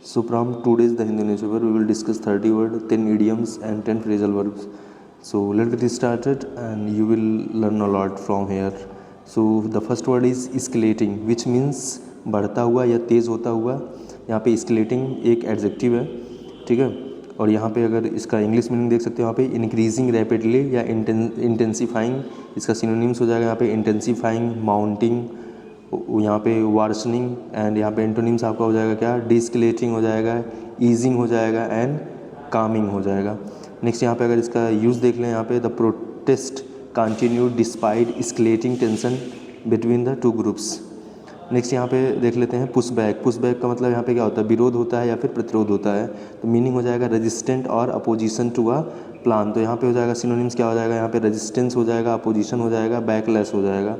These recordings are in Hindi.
So from today's the Hindu newspaper, we will discuss 30 words, 10 idioms and 10 phrasal verbs. So let's get started and you will learn a lot from here. So the first word is escalating, which means बढ़ता हुआ या तेज़ होता हुआ. यहाँ पे escalating एक एडजेक्टिव है, ठीक है. और यहाँ पे अगर इसका इंग्लिश मीनिंग देख सकते हो, यहाँ पे इंक्रीजिंग रैपिडली या इंटेंसीफाइंग, इसका सिनोनिम्स हो जाएगा यहाँ पे इंटेंसीफाइंग, माउंटिंग, यहाँ पे वार्सनिंग, एंड यहाँ पे एंटोनिम्स आपका हो जाएगा क्या, डिस्केलेटिंग हो जाएगा, ईजिंग हो जाएगा एंड कामिंग हो जाएगा. नेक्स्ट यहाँ पे अगर इसका यूज़ देख लें, यहाँ पे the protest continue despite escalating tension between the two groups. Next यहाँ पे देख लेते हैं पुश बैक. पुश बैक का मतलब यहाँ पे क्या होता है, विरोध होता है या फिर प्रतिरोध होता है. तो मीनिंग हो जाएगा रेजिस्टेंट और अपोजिशन टू अ प्लान. तो यहाँ पे हो जाएगा सिनोनिम्स क्या हो जाएगा, यहाँ पे रेजिस्टेंस हो जाएगा, अपोजिशन हो जाएगा, बैकलैश हो जाएगा.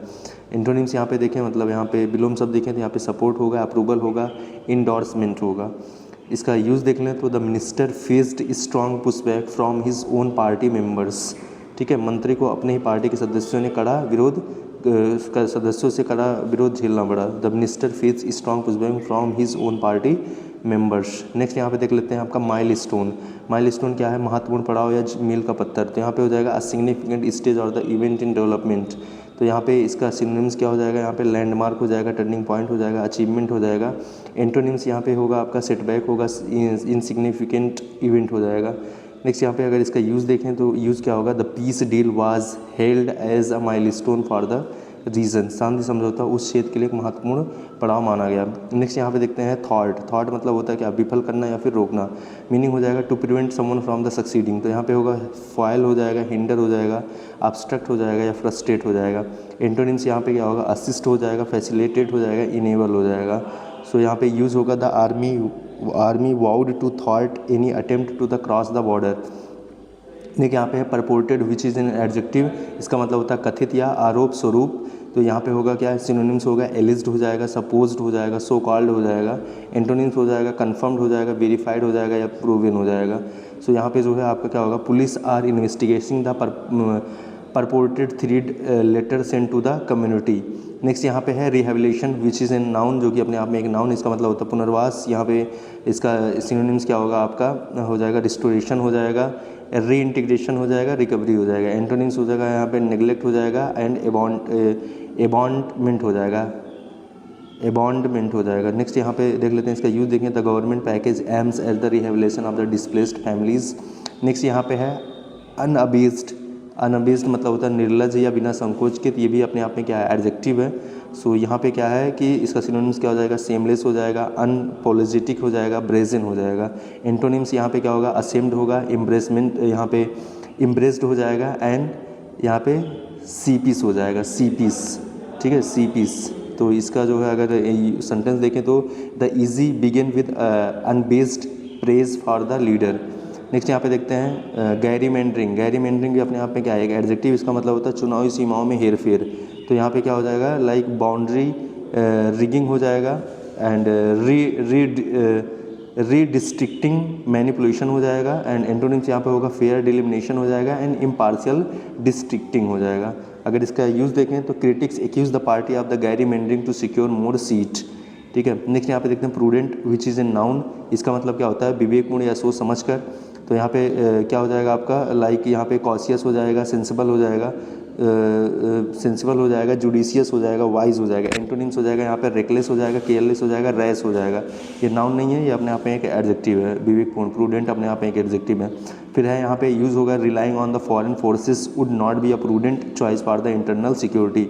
एंटोनिम्स यहाँ पे देखें, मतलब यहाँ पे विलोम शब्द देखें तो यहाँ पे सपोर्ट होगा, अप्रूवल होगा, इंडोर्समेंट होगा. इसका यूज़ देख लें तो the minister faced strong pushback from his own party members. ठीक है, मंत्री को अपने ही पार्टी के सदस्यों ने कड़ा विरोध सदस्यों से कड़ा विरोध झेलना पड़ा. The minister face strong pushback from his own party members. Next यहाँ पे देख लेते हैं आपका माइल स्टोन. माइल स्टोन क्या है, महत्वपूर्ण पड़ाव या मील का पत्थर. तो यहाँ पे हो जाएगा अ सिग्निफिकेंट स्टेज और द इवेंट इन डेवलपमेंट. तो यहाँ पे इसका सिनोनिम्स क्या हो जाएगा, यहाँ पे लैंडमार्क हो जाएगा, टर्निंग पॉइंट हो जाएगा, अचीवमेंट हो जाएगा. एंटोनिम्स यहाँ पे होगा आपका सेटबैक होगा, इनसिग्निफिकेंट इवेंट हो जाएगा. नेक्स्ट यहाँ पे अगर इसका यूज़ देखें तो यूज़ क्या होगा, the peace deal was held as a milestone for the region. शांति समझौता उस क्षेत्र के लिए एक महत्वपूर्ण पड़ाव माना गया. नेक्स्ट यहाँ पे देखते हैं थॉट. थॉट मतलब होता है क्या, विफल करना या फिर रोकना. मीनिंग हो जाएगा to prevent someone from the succeeding. तो यहाँ पे होगा फॉयल हो जाएगा, हिंडर हो जाएगा, ऑब्स्ट्रक्ट हो जाएगा या फ्रस्ट्रेट हो जाएगा. एंटोनिम्स यहाँ पे क्या होगा, असिस्ट हो जाएगा, फैसिलिटेट हो जाएगा, इनेबल हो जाएगा. सो यहाँ पे यूज़ होगा द आर्मी वाउड टू थॉट any attempt to the cross the border. देखिए यहाँ पे है purported which is an adjective. इसका मतलब होता है कथित या आरोप स्वरूप. तो यहाँ पे होगा क्या, सिनोनिम्स होगा एलिज्ड हो जाएगा, सपोज्ड हो जाएगा, सो कॉल्ड हो जाएगा. एंटोनिम्स हो जाएगा कन्फर्म्ड हो जाएगा, वेरीफाइड हो जाएगा या प्रूवन हो जाएगा. सो यहाँ पे जो है आपका क्या होगा, police are investigating the purported threat letter send to the community. Next यहाँ पे है rehabilitation which is an noun, जो कि अपने आप में एक नाउन. इसका मतलब होता है पुनर्वास. यहाँ पे इसका सिनोनिम्स क्या होगा आपका, हो जाएगा रिस्टोरेशन हो जाएगा, री इंटीग्रेशन हो जाएगा, रिकवरी हो जाएगा. एंटोनिम्स हो जाएगा यहाँ पे नेग्लेक्ट हो जाएगा एंड एबॉन्डमेंट हो जाएगा, एबॉन्डमेंट हो जाएगा. नेक्स्ट यहाँ पे देख लेते हैं इसका यूज़ देखें, the government package aims at the rehabilitation of the displaced families. Next यहाँ पे है अनअबेस्ड. अनअबेस्ड मतलब होता है निर्लज या बिना संकोच के. तो ये भी अपने आप में क्या है, एडजेक्टिव है. सो यहाँ पे क्या है कि इसका सिनोनिम्स क्या हो जाएगा, सेमलेस हो जाएगा, अनपोलोजेटिक हो जाएगा, ब्रेजन हो जाएगा. एंटोनिम्स यहाँ पे क्या होगा, असेम्ड होगा, इम्ब्रेसमेंट यहाँ पे इम्ब्रेस्ड हो जाएगा, एंड यहाँ पे सी पीस हो जाएगा, सी पीस. ठीक है, सी पीस. तो इसका जो है अगर सेंटेंस देखें तो the easy begin with unbased praise for the leader. Next यहाँ पे देखते हैं गैरीमेंडरिंग. गैरीमेंडरिंग भी अपने आप में क्या है, एक एडजेक्टिव. इसका मतलब होता है चुनावी सीमाओं में हेरफेर. तो यहाँ पे क्या हो जाएगा, लाइक बाउंड्री रिगिंग हो जाएगा, एंड रीडिस्ट्रिक्टिंग मैनिपुलेशन हो जाएगा. एंड एंटोनिम्स यहाँ पे होगा फेयर डिलिमिनेशन हो जाएगा एंड इम्पार्शियल डिस्ट्रिक्टिंग हो जाएगा. अगर इसका यूज़ देखें तो critics accuse the party of the gerrymandering to secure more seat. ठीक है. नेक्स्ट यहाँ पे देखते हैं prudent which is a noun. इसका मतलब क्या होता है, विवेकपूर्ण या सोच समझकर. तो यहाँ पे क्या हो जाएगा आपका, लाइक यहाँ पे कॉशियस हो जाएगा, सेंसिबल हो जाएगा, सेंसिबल हो जाएगा, जुडिशियस हो जाएगा, वाइज हो जाएगा. एंटोनिम्स हो जाएगा यहाँ पे रेकलेस हो जाएगा, केयरलेस हो जाएगा, रैश हो जाएगा. ये नाउन नहीं है, ये अपने आप में एक एडजेक्टिव है. विवेकपूर्ण, प्रूडेंट अपने आप में एक एडजेक्टिव है. फिर है यहाँ पे यूज़ होगा relying on the foreign forces would not be a prudent choice for the internal security.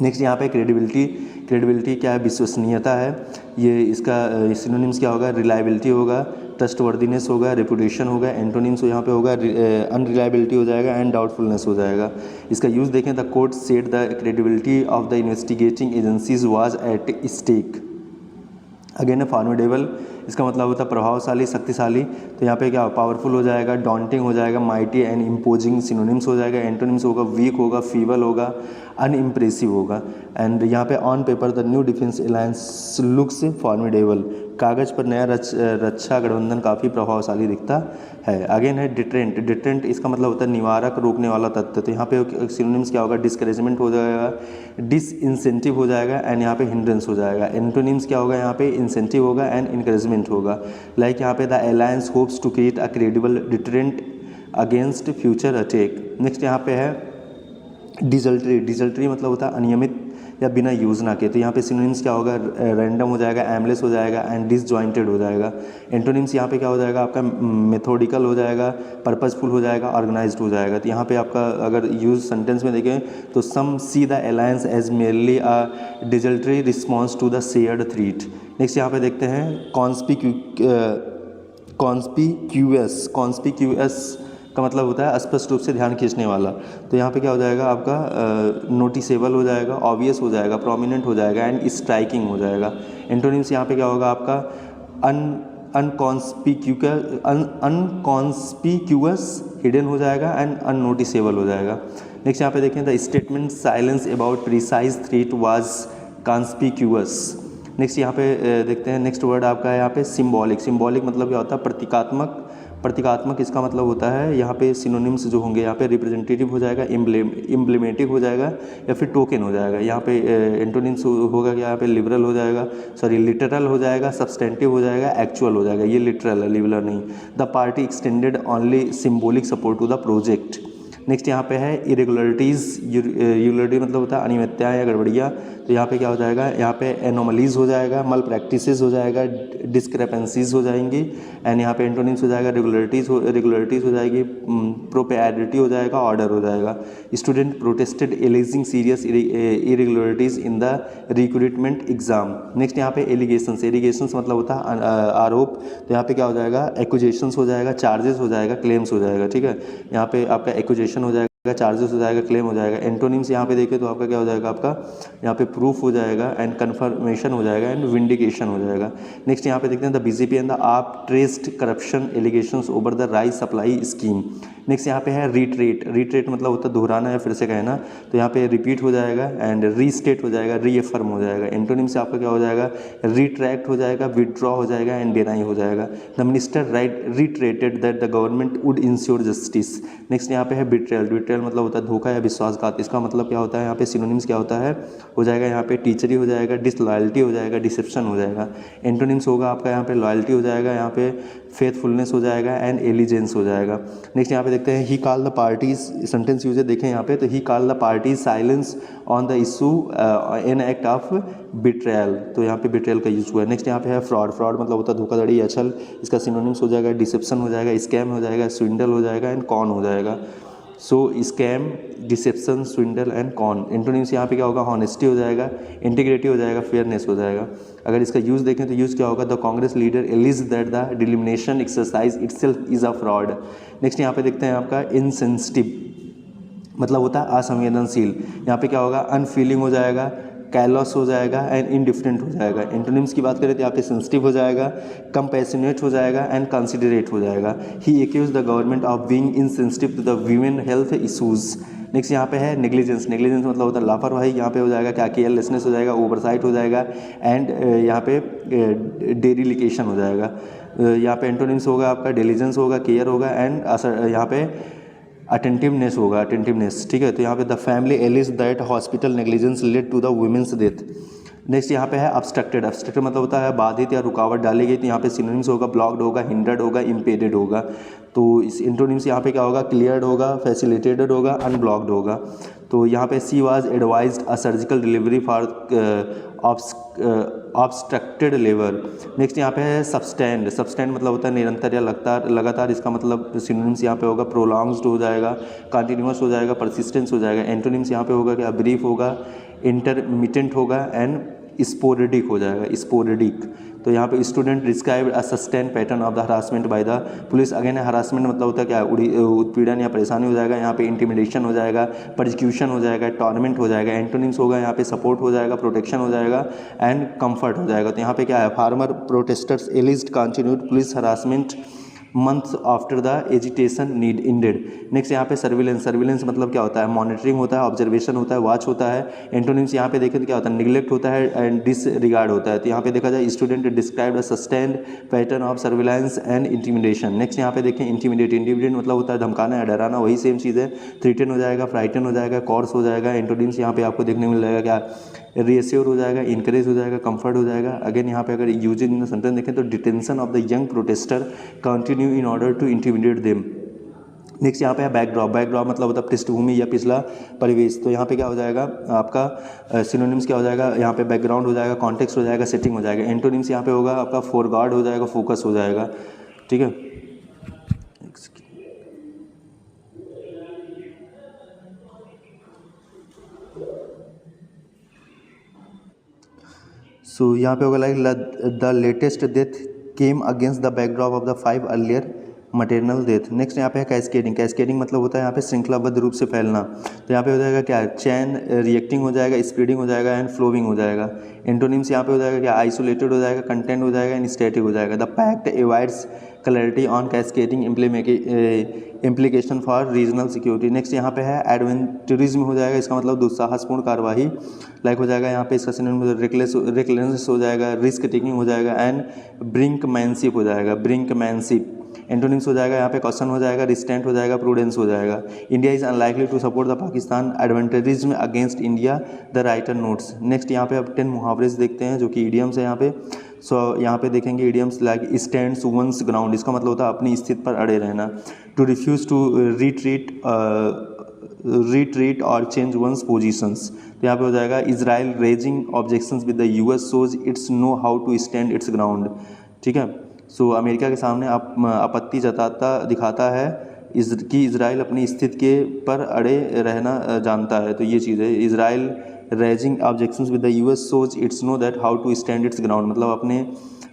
Next यहाँ पे क्रेडिबिलिटी. क्रेडिबिलिटी क्या है, विश्वसनीयता है. ये इसका सिनोनिम्स क्या होगा, रिलायबिलिटी होगा, ट्रस्टवर्दीनेस होगा, रेपुटेशन होगा. एंटोनिम्स यहाँ पे होगा अनरिलायबिलिटी हो जाएगा एंड डाउटफुलनेस हो जाएगा. इसका यूज़ देखें, the court said the credibility of the investigating agencies was at stake. Again formidable. इसका मतलब होता है प्रभावशाली, शक्तिशाली. तो यहाँ पे क्या पावरफुल हो जाएगा, डॉन्टिंग हो जाएगा, माइटी एंड इम्पोजिंग. सिनोनिम्स हो जाएगा, एंटोनिम्स होगा वीक होगा, फीबल होगा, अनइम्प्रेसिव होगा. एंड यहाँ पे on paper the new defence alliance looks formidable. कागज़ पर नया रक्षा गठबंधन काफ़ी प्रभावशाली दिखता है। अगेन है डिटरेंट। डिटरेंट इसका मतलब होता है निवारक, रोकने वाला तत्व। तो यहाँ पे सिनोनिम्स क्या होगा, डिस्करेजमेंट हो जाएगा, डिसइंसेंटिव हो जाएगा एंड यहाँ पे हिंड्रेंस हो जाएगा। एंटोनिम्स क्या होगा, यहाँ पे इंसेंटिव होगा एंड इनकरेजमेंट होगा। लाइक यहाँ पे the alliance hopes to create a credible deterrent against future attack. Next यहाँ पे है डिजल्ट्री। डिजल्ट्री मतलब होता है अनियमित या बिना योजना के। तो यहाँ पे सिनोनिम्स क्या होगा, रैंडम हो जाएगा, एमलेस हो जाएगा एंड डिसजॉइंटेड हो जाएगा। एंटोनिम्स यहाँ पे क्या हो जाएगा आपका, मेथोडिकल हो जाएगा, पर्पसफुल हो जाएगा, ऑर्गेनाइज्ड हो जाएगा। तो यहाँ पे आपका अगर यूज सेंटेंस में देखें तो some see the alliance as merely a desultory response to the shared threat. Next यहाँ पे देखते हैं कॉन्स्पिक्यूअस का मतलब होता है स्पष्ट रूप से ध्यान खींचने वाला। तो यहाँ पे क्या हो जाएगा आपका, नोटिसेबल हो जाएगा, ऑब्वियस हो जाएगा, प्रोमिनेंट हो जाएगा एंड स्ट्राइकिंग हो जाएगा। एंटोनिम्स यहाँ पे क्या होगा आपका, अनकॉन्स्पिक्यूअस, हिडन हो जाएगा एंड अननोटिसेबल हो जाएगा। नेक्स्ट यहाँ पे देखें the statement silence about precise threat was conspicuous. Next यहाँ पे देखते हैं, नेक्स्ट वर्ड आपका है यहाँ पे सिम्बॉलिक। सिम्बॉलिक मतलब क्या होता है, प्रतीकात्मक। प्रतीकात्मक इसका मतलब होता है यहाँ पे सिनोनिम्स जो होंगे यहाँ पे रिप्रेजेंटेटिव हो जाएगा, एम्ब्लेमेटिक हो जाएगा या फिर टोकन हो जाएगा। यहाँ पे एंटोनिम्स होगा कि यहाँ पे लिबरल हो जाएगा, सॉरी लिटरल हो जाएगा, सब्सटेंटिव हो जाएगा, एक्चुअल हो जाएगा। ये लिटरल है, लिबरल नहीं। The party extended only symbolic support to the project. Next यहाँ पे है इरेगुलरिटीज़। इरेगुलरिटी मतलब होता है अनियमितताएं या गड़बड़ियाँ। तो यहाँ पे क्या हो जाएगा, यहाँ पे एनोमलीज हो जाएगा, मल प्रैक्टिसेस हो जाएगा, डिस्क्रेपेंसीज हो जाएंगी एंड यहाँ पे एंटोनिम्स हो जाएगा रेगुलरिटीज़ हो जाएगी, प्रोपेरिटी हो जाएगा, ऑर्डर हो जाएगा। Student protested alleging serious irregularities in the recruitment exam. Next यहाँ पे एलिगेशंस। एलिगेशंस मतलब होता है आरोप। तो यहाँ पे क्या हो जाएगा, एक्यूजेशंस हो जाएगा, चार्जेस हो जाएगा, क्लेम्स हो जाएगा। ठीक है, यहाँ पे आपका एक्यूजेशन हो जाएगा, चार्जेस हो जाएगा, क्लेम हो जाएगा। एंटोनिम्स यहाँ पे देखें तो आपका क्या हो जाएगा, आपका यहाँ पे प्रूफ हो जाएगा एंड कन्फर्मेशन हो जाएगा एंड विंडिकेशन हो जाएगा। नेक्स्ट यहाँ पे देखते हैं द बीजेपी एंड द आप traced corruption allegations over the rice supply scheme. Next यहाँ पे है रीट्रेट। रीट्रेट मतलब होता है दोहराना या फिर से कहना। तो यहाँ पे रिपीट हो जाएगा एंड रीस्टेट हो जाएगा, रीअफर्म हो जाएगा। एंटोनिम्स आपका क्या हो जाएगा, रिट्रैक्ट हो जाएगा, विदड्रॉ हो जाएगा एंड डिनाई हो जाएगा। The minister reiterated that the government would ensure justice. Next यहाँ पे है बिट्रेयल। बिट्रेयल मतलब होता है धोखा या विश्वासघात। इसका मतलब क्या होता है, यहाँ पे सिनोनिम्स क्या होता है, हो जाएगा यहाँ पे टीचरी हो जाएगा, डिसलॉयल्टी हो जाएगा, डिसेप्शन हो जाएगा। एंटोनिम्स होगा आपका यहाँ पे लॉयल्टी हो जाएगा, यहाँ पे फेथफुलनेस हो जाएगा एंड एलिजेंस हो जाएगा। नेक्स्ट यहाँ पे देखते हैं he call the parties. Sentence use देखें यहाँ पे, तो he call the parties silence on the issue an act of betrayal. तो यहाँ पे बिट्रेयल का यूज हुआ है। नेक्स्ट यहाँ पे है फ्रॉड। फ्रॉड मतलब होता है धोखाधड़ी या छल। इसका सिनोनिम्स हो जाएगा डिसेप्शन हो जाएगा, स्कैम हो जाएगा, स्विंडल हो जाएगा एंड कॉन हो जाएगा। So scam, deception, swindle and con. Antonyms यहाँ पे क्या होगा, हॉनेस्टी हो जाएगा, इंटीग्रिटी हो जाएगा, फेयरनेस हो जाएगा। अगर इसका यूज़ देखें तो यूज़ क्या होगा, the Congress leader alleges that the delimitation exercise itself is a fraud. Next यहाँ पे देखते हैं आपका इनसेंसिटिव मतलब होता है असंवेदनशील। यहाँ पे क्या होगा, अनफीलिंग हो जाएगा, कैलॉस हो जाएगा एंड इनडिफरेंट हो जाएगा। एंटोनिम्स की बात करें तो यहाँ पे सेंसिटिव हो जाएगा, कंपैशनेट हो जाएगा एंड कंसिडरेट हो जाएगा। He accuse the government of being insensitive to the women health issues. Next यहाँ पे है नेग्लिजेंस। नेग्लिजेंस मतलब होता है लापरवाही। यहाँ पे हो जाएगा क्या, केयरलेसनेस हो जाएगा, ओवरसाइट हो जाएगा एंड यहाँ पे डेरिलिकेशन हो जाएगा। यहाँ पे एंटोनिम्स होगा आपका डिलीजेंस होगा, केयर होगा एंड यहाँ पे अटेंटिवनेस होगा, अटेंटिवनेस। ठीक है, तो यहाँ पे the family alleges that hospital negligence led to the woman's death. Next यहाँ पे है ऑब्स्ट्रक्टेड। ऑब्स्ट्रक्टेड मतलब होता है बाधित या रुकावट डाली गई। तो यहाँ पे सिनोनिम्स होगा ब्लॉक्ड होगा, हिंडर्ड होगा, इम्पेडेड होगा। तो इस एंटोनिम्स यहाँ पे क्या होगा, क्लियर्ड होगा, फैसिलिटेटेड होगा, अनब्लॉक्ड होगा। तो यहाँ पे she was advised a surgical delivery for obstructed labour. Next यहाँ पे है सब्सटेंड। सब्सटेंड मतलब होता है निरंतर या लगातार। इसका मतलब सिनोनिम्स यहाँ पे होगा प्रोलॉन्ग्ड हो जाएगा, कंटिन्यूअस हो जाएगा, परसिस्टेंस हो जाएगा। एंटोनिम्स यहाँ पे होगा क्या, ब्रीफ होगा, इंटरमिटेंट होगा एंड स्पोरेडिक हो जाएगा, स्पोरेडिक। तो यहाँ पे student describe a sustain pattern of the harassment by the police. Again harassment मतलब होता है क्या, उत्पीड़न या परेशानी हो जाएगा। यहाँ पे इंटिमिडेशन हो जाएगा, परसिक्यूशन हो जाएगा, टॉर्मेंट हो जाएगा। एंटोनिम्स होगा यहाँ पे सपोर्ट हो जाएगा, प्रोटेक्शन हो जाएगा एंड कंफर्ट हो जाएगा। तो यहाँ पे क्या है, farmer protesters एलिज्ड continued police harassment months after the agitation need ended. Next यहाँ पे सर्विलेंस, सर्विलेंस मतलब क्या होता है, मॉनिटरिंग होता है, ऑब्जर्वेशन होता है, वॉच होता है। एंटोनिम्स यहाँ पे देखें तो क्या होता है, निगलेक्ट होता है एंड डिसरिगार्ड होता है। तो यहाँ पे देखा जाए student describe a sustained pattern of surveillance and intimidation. Next यहाँ पे देखें इंटिमिडेट, इंटिमिडेट मतलब होता है धमकाना या डराना, वही सेम चीज़ है। थ्रीटन हो जाएगा, फ्राइटन हो जाएगा, कॉर्स हो जाएगा। एंटोनिम्स यहाँ पे आपको देखने मिल जाएगा क्या, रीअश्योर हो जाएगा, इनकरेज हो जाएगा, कंफर्ट हो जाएगा। अगेन यहाँ पे अगर यूजिंग इन द सेंटेंस देखें तो detention of the young protester continue in order to intimidate them. Next यहाँ पे है बैकड्रॉप, बैकड्रॉप मतलब होता है पृष्ठभूमि या पिछला परिवेश। तो यहाँ पे क्या हो जाएगा आपका सिनोनिम्स क्या हो जाएगा, यहाँ पे बैकग्राउंड हो जाएगा, कॉन्टेक्स्ट हो जाएगा, सेटिंग हो जाएगा। एंटोनिम्स यहाँ पे होगा आपका फोरगार्ड हो जाएगा, फोकस हो जाएगा। ठीक है, सो यहाँ पे होगा like the latest death came against the backdrop of the 5 earlier material death. Next यहाँ पे है कैस्केडिंग, कैस्केडिंग मतलब होता है यहाँ पे श्रृंखलाबद्ध रूप से फैलना। तो यहाँ पे हो जाएगा क्या, चैन रिएक्टिंग हो जाएगा, स्प्रेडिंग हो जाएगा एंड फ्लोविंग हो जाएगा। एंटोनिम्स यहाँ पे हो जाएगा क्या, आइसोलेटेड हो जाएगा, कंटेंट हो जाएगा एंड स्टैटिक हो जाएगा। The pact avoids clarity on cascading implication for regional security. Next यहाँ पे है एडवेंचरिज्म हो जाएगा, इसका मतलब दुस्साहसपूर्ण कार्यवाही लाइक हो जाएगा। यहाँ पे इसका सिनोनिम रेकलेस हो जाएगा, रिस्क टेकिंग हो जाएगा एंड ब्रिंकमैनशिप हो जाएगा, ब्रिंकमैनशिप। एंटोनिम्स हो जाएगा यहाँ पे कॉशन हो जाएगा, रिस्टेंट हो जाएगा, प्रूडेंस हो जाएगा। India is unlikely to support the Pakistan adventurism against India, the writer notes. Next यहाँ पे अब 10 मुहावरे देखते हैं जो कि ईडियम्स है यहाँ पे। सो यहाँ पे देखेंगे idioms like stands one's ground, इसका मतलब होता है अपनी स्थिति पर अड़े रहना। टू रिफ्यूज़ टू retreat और चेंज वंस पोजीशंस। तो यहाँ पे हो जाएगा Israel raising objections with the US shows its know how to stand its ground. ठीक है, सो अमेरिका के सामने आपत्ति जताता दिखाता है कि इजराइल अपनी स्थिति के पर अड़े रहना जानता है। तो ये चीज़ है, Israel raising objections with the US shows its know that how to stand its ground मतलब अपने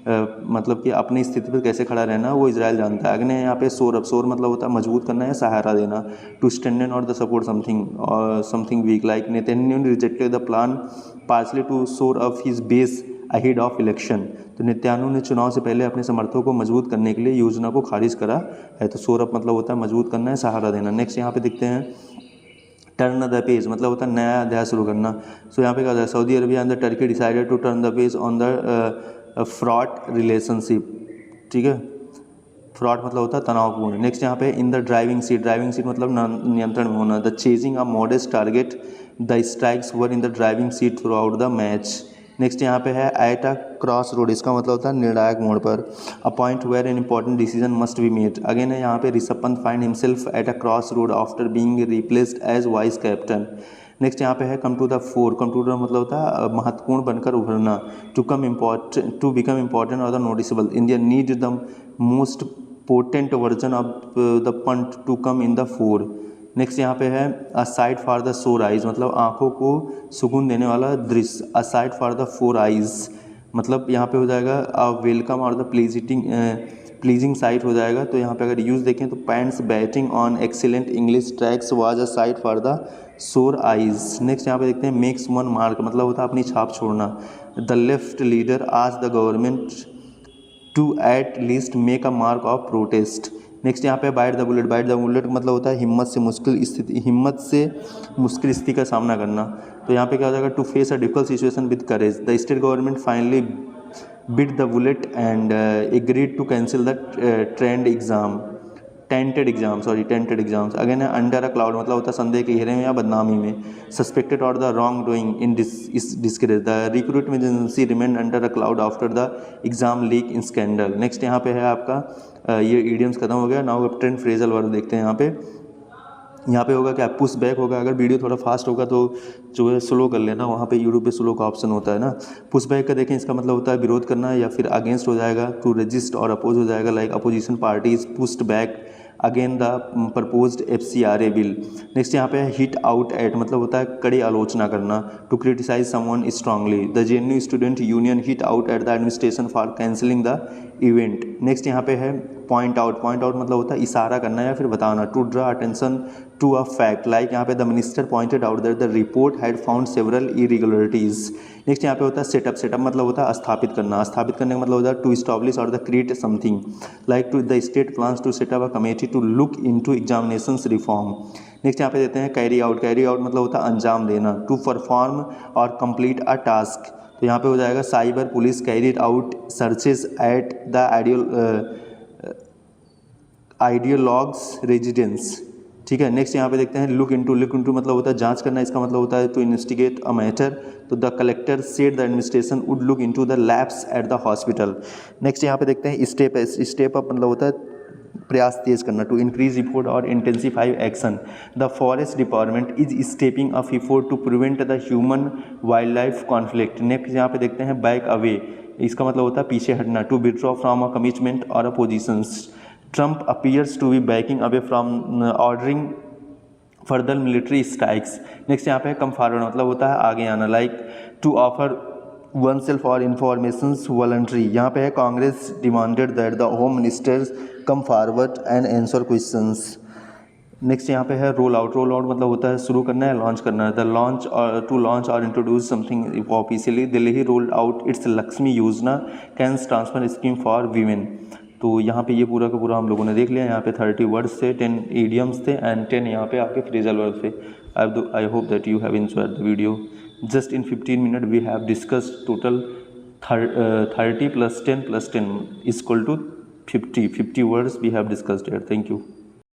मतलब कि अपनी स्थिति पर कैसे खड़ा रहना वो इजराइल जानता है। अगले यहाँ पे सोर, अब सोर मतलब होता है मजबूत करना या सहारा देना। टू स्टैंड और द सपोर्ट समथिंग और something weak like Netanyahu rejected the plan partly to shore up his base ahead of election. तो नेतन्याहू ने चुनाव से पहले अपने समर्थकों को मजबूत करने के लिए योजना को खारिज करा है। तो सोर अप मतलब होता है मजबूत करना है, सहारा देना। नेक्स्ट यहाँ पे देखते हैं टर्न द पेज मतलब होता है नया अध्याय शुरू करना। सो यहाँ पे क्या होता है, Saudi Arabia and the Turkey decided to turn the page on the fraught relationship. ठीक है, फ्रॉड मतलब होता है तनावपूर्ण। नेक्स्ट यहाँ पे in the driving seat, driving seat मतलब नियंत्रण में होना। The chasing a modest target, the strikes were in the driving seat through out the match. Next यहाँ पे है एट अ क्रॉस रोड, इसका मतलब होता है निर्णायक मोड़ पर। A point where an important decision must be made. Again है यहाँ पे Rishabh Pant find himself at a cross road after being replaced as vice captain. Next यहाँ पे है come to the fore, come to the मतलब होता है महत्वपूर्ण बनकर उभरना। टू बिकम इम्पॉर्टेंट और the noticeable. India need the most potent version of the Pant to come in the fore. Next यहाँ पे है a sight for the sore eyes मतलब आँखों को सुकून देने वाला दृश्य। A sight for the sore eyes मतलब यहाँ पे हो जाएगा अ वेलकम और द प्लीजिंग साइट हो जाएगा। तो यहाँ पे अगर यूज़ देखें तो Pant's batting on excellent English tracks was a sight for the sore eyes. Next यहाँ पे देखते हैं मेक्स वन मार्क मतलब होता है अपनी छाप छोड़ना। द लेफ्ट लीडर आज the government to at least make a mark of protest. Next यहाँ पे bite the bullet, bite the bullet मतलब होता है हिम्मत से मुश्किल स्थिति का सामना करना। तो यहाँ पे क्या हो जाएगा to face a difficult situation with courage. The state government finally bit the bullet and agreed to cancel the tainted exams. Again है अंडर अ क्लाउड मतलब होता है संदेह के घेरे में या बदनामी में। सस्पेक्टेड और the wrong doing in discourage. The recruitment agency remain under a cloud after the exam leak in scandal. Next यहाँ पे है आपका ये ईडियम्स खत्म हो गया। नाउ ट्रेंड फ्रेजल वर्ड देखते हैं। यहाँ पे होगा क्या, पुश बैक होगा। अगर वीडियो थोड़ा फास्ट होगा तो जो है स्लो कर लेना, वहाँ पे यूट्यूब पे स्लो का ऑप्शन होता है ना। पुश बैक का देखें, इसका मतलब होता है विरोध करना या फिर अगेंस्ट हो जाएगा। टू रजिस्ट और अपोज हो जाएगा like opposition party is pushed back again the proposed FCRA bill. Next यहाँ पे हिट आउट एट मतलब होता है कड़ी आलोचना करना। To criticise someone strongly. The JNU student union hit out at the administration for cancelling the event. Next यहाँ पे है पॉइंट आउट, पॉइंट आउट मतलब होता है इशारा करना या फिर बताना। To draw attention to a fact, like यहाँ पे the minister pointed out that the report had found several irregularities. Next यहाँ पे होता है सेटअप. सेटअप मतलब होता है स्थापित करना. स्थापित करने का मतलब होता है टू स्टैब्लिश और the create something, like to the state plans to set up a committee to look into examinations reform. Next यहाँ पे देते हैं कैरी आउट. कैरी आउट मतलब होता है अंजाम देना. टू परफॉर्म और कंप्लीट अ टास्क, तो यहाँ पे हो जाएगा cyber police carried out searches at the ideologues residence. ठीक है. नेक्स्ट यहाँ पे देखते हैं लुक इनटू. लुक इनटू मतलब होता है जांच करना. इसका मतलब होता है टू इन्वेस्टिगेट अ मैटर. तो the collector said the administration would look into the labs at the hospital. Next यहाँ पे देखते हैं स्टेप. स्टेप अप मतलब होता है प्रयास तेज करना. टू इंक्रीज इफोर्ट और intensify action. The forest department is stepping up effort to prevent the human wildlife conflict. Next यहाँ पे देखते हैं बैक अवे. इसका मतलब होता है पीछे हटना. To withdraw from a commitment और a positions. Trump appears to be backing away from ordering further military strikes. Next यहाँ पे कम फॉरवर्ड मतलब होता है आगे आना. Like to offer oneself और इंफॉर्मेशंस वॉलंटरी. यहाँ पे है Congress demanded that the home ministers come forward and answer questions. Next यहाँ पे है रोल आउट. रोल आउट मतलब होता है शुरू करना है, लॉन्च करना है. द लॉन्च और टू लॉन्च और introduce something officially. Delhi rolled out its Lakshmi Yojana cash transfer scheme for women. तो यहाँ पे ये पूरा का पूरा हम लोगों ने देख लिया. यहाँ पे 30 वर्ड्स थे, 10 इडियम्स थे एंड 10 यहाँ पे आपके फ्रेजल वर्ब थे. I hope that you have enjoyed the video. Just in 15 minute we have discussed total 30 + 10 + 10 is equal to 50 words we have discussed here. Thank you.